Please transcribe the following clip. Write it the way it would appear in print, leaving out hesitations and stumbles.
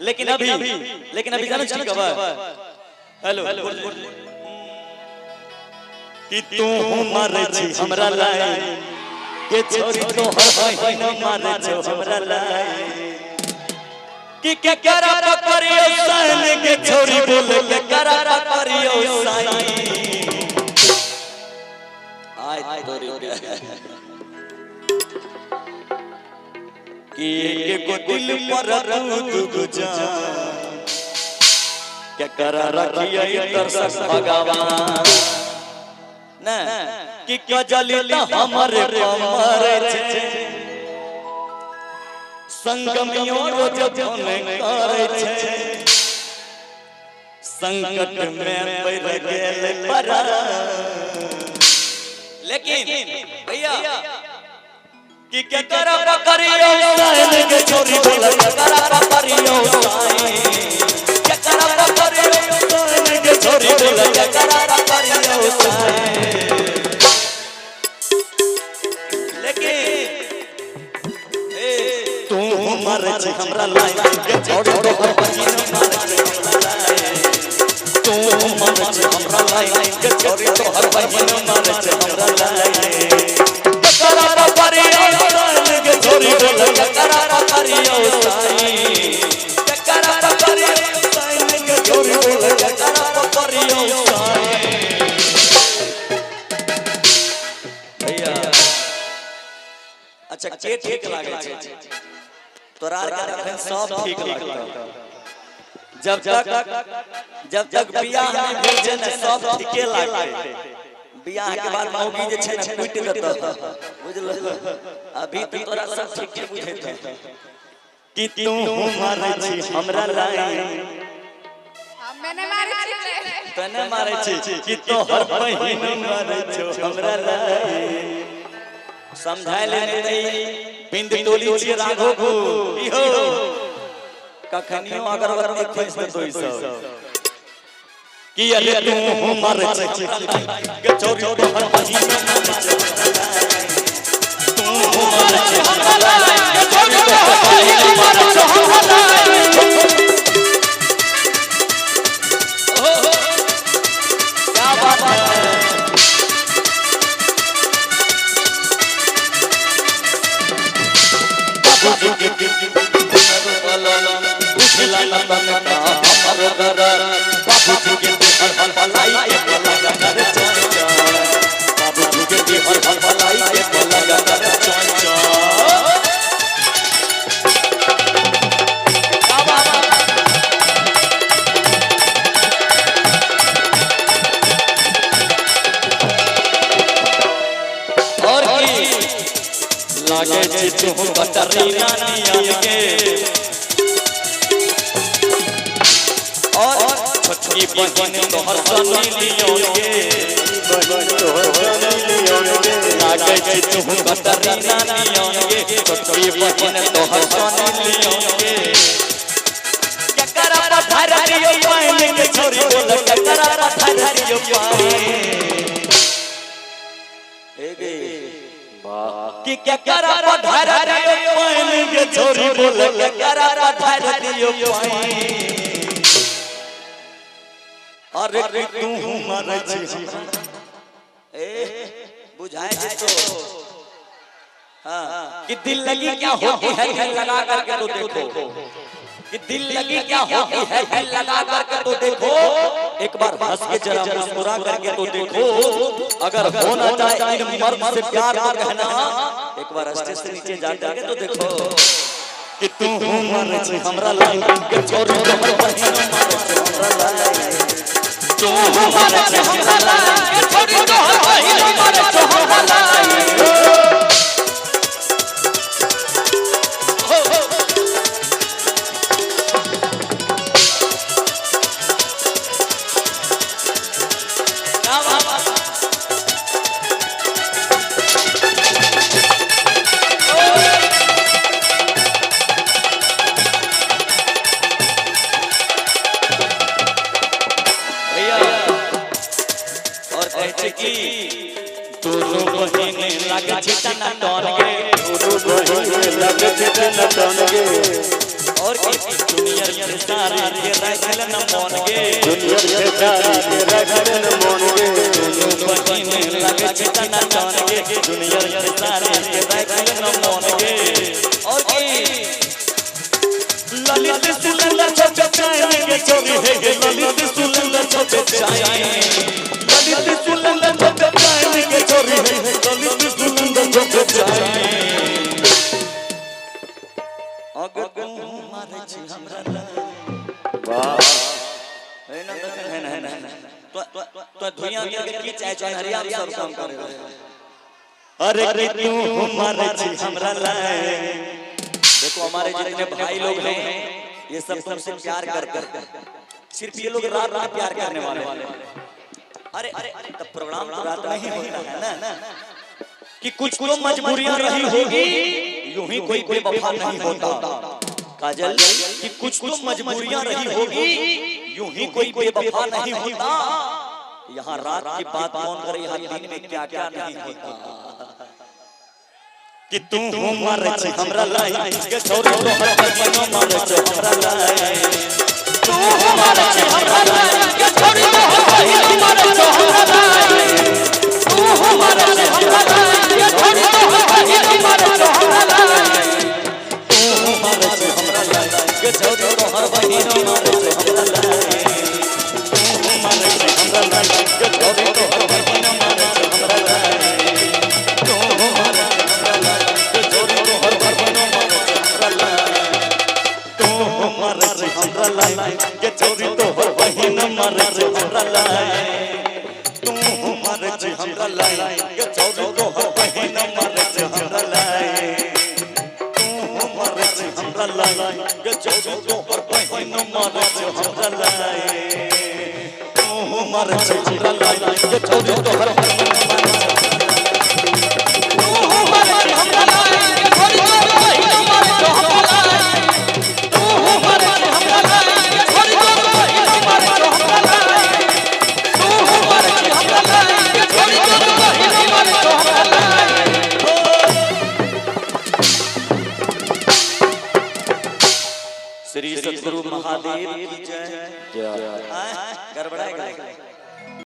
लेकिन अभी जानो छी कब हेलो कि तू मारे छी हमरा लाई के छोरी तो हर महीना मारे छो हमरा लाई कि के करा पकड़ियो साइन के छोरी बोले के करा पकड़ियो साइन आय तोरी कि एक को दिल पर तू गुजा क्या करा रखिए तरस भगवान ना कि क्या जलिता हमारे कमर छे संगमियों रोज धोने करे छे संकट में पड़ गेल परा लेकिन भैया कि के करा पकड़ियो साइन के छोरी बोला के करा पकड़ियो साइन के करा पकड़ियो साइन के छोरी बोला के करा पकड़ियो साइन लेकिन तू मारे छी हमरा लाई के छोरी तो हर महीना मारे छी हमरा लाई तू मारे छी हमरा लाई के छोरी तो हर महीना मारे छी हमरा लाई करा पकड़ियो छोरी बोला के करा पकड़ियो साईं के करा पकड़ियो साईं के छोरी बोला के करा पकड़ियो साईं भैया अच्छा के ठीक लागे छे तोरा के सब ठीक लागता जब तक बियाह में भेल छै न सब ठीके लागते बियाह के बाद मौगी जे छै न कुट देता बुझल अभी तो तोरा सब ठीक बुझैत कि तू मारे छी हमरा लाई मैंने मारे छी तने मारे छी कि तो हर महीना मारे छो हमरा लाई समझाय ले नहीं बिंद टोली छी राघो को इहो कखनियो अगर वरने खोज दे तो इस कि अरे तू मारे छी के छोरी तो हर महीना मारे छो तू मारे छी हमरा लाई के छोरी तो हर महीना मारे छो हमरा लाई क्या बात है बाबू जी के उठला लंदन का हमरो घर बाबू जी के हर भलाई के लगा कर चंचा बाबू जी के हर भलाई के लगा कर चंचा और की लागे छी तू कटरीना नियन के और छोटकी बहन तोहर सनी लियोन के लागे छी तू कटरीना नियन के छोटकी बहन तोहर सनी लियोन के ककरा पठार दियो पानी के छोरी बोल ककरा पठार दियो पानी एगे कि ककरा पठार दियो पानी के छोरी बोल ककरा पठार दियो पानी अरे तू मारे छी ए बुझाए छै तो हां कि दिल लगी क्या होती है दिल लगा करके तो देखो कि दिल लगी क्या होती है दिल लगा करके तो देखो एक बार हंस के जरा मुस्कुरा करके तो देखो अगर होना चाहे इन मर्द से प्यार तो कहना एक बार स्टेज से नीचे जा करके तो देखो कि तू मारे छी हमरा लाई के छोरी तो हर महीना मारे छी हमरा लाई तू मारे छी हमरा लाई के छोरी तो हर महीना मारे छी हमरा लाई दोनों बहिने लागे छै तना टन गे दोनों बहिने लागे छै तना टन गे और की दुनिया के सारे के रखल न मन गे जूनियर के सारे के रखल न मन गे बहिने लगे चितना जान गे जूनियर के सारे के रखल न मन गे और की ललित सुंदर छोटे चाय गे चोरी है गे ललित सुंदर छोटे चाय ललित सुंदर छोटे चाय गे चोरी है ललित सुंदर छोटे चाय अगर मारे छी हमरा वाह है ना तो धुइयां के की चाहे चनहरिया सब काम करे अरे तू मारे छी हमरा लाए देखो हमारे जितने भाई लोग हैं ये सब तुमसे प्यार करते हैं सिर्फ ये लोग रात रात प्यार करने वाले अरे तब प्रोग्राम तो रात में ही होता है ना कि कुछ तो मजबूरियां रही होगी यूं ही कोई बेवफा नहीं होता काजल कि कुछ तो मजबूरियां रही होगी यूं ही कोई बेवफा नहीं होता यहाँ रात की बात कौन करे यहाँ दिन में क्या क्या नहीं होता कि तू मारे छी हमरा लाई के छोरे तो हर बहिनो मारे छी हमरा लाई तू मारे छी हमरा लाई के छोरे तो हर बहिनो मारे छी हमरा लाई तू मारे छी हमरा लाई के छोरे तो हर बहिनो मारे छी हमरा लाई तू मारे छी हमरा लाई के छोरे तो हर बहिनो मारे छी हमरा लाई तू मारे छी हमरा लाई के छोरे तो हर बहिनो मारे छी हमरा लाई हमरा लाई के चोरी तो हर बहिन मारे छी हमरा लाई तू मारे छी हमरा लाई के चोरी तो हर बहिन मारे छी हमरा लाई तू मारे छी हमरा लाई के चोरी तो हर बहिन मारे छी हमरा लाई तू मारे छी हमरा लाई के चोरी तो हर बहिन मारे छी तू मारे छी हमरा लाई के चोरी तो हर बहिन मारे छी हमरा लाई तू मारे छी हमरा लाई के चोरी तो हर बहिन मारे छी हमरा लाई तू मारे छी हमरा लाई के चोरी तो हर बहिन मारे छी हमरा लाई श्री सद्गुरु महादेव की जय। गड़बड़ाएगा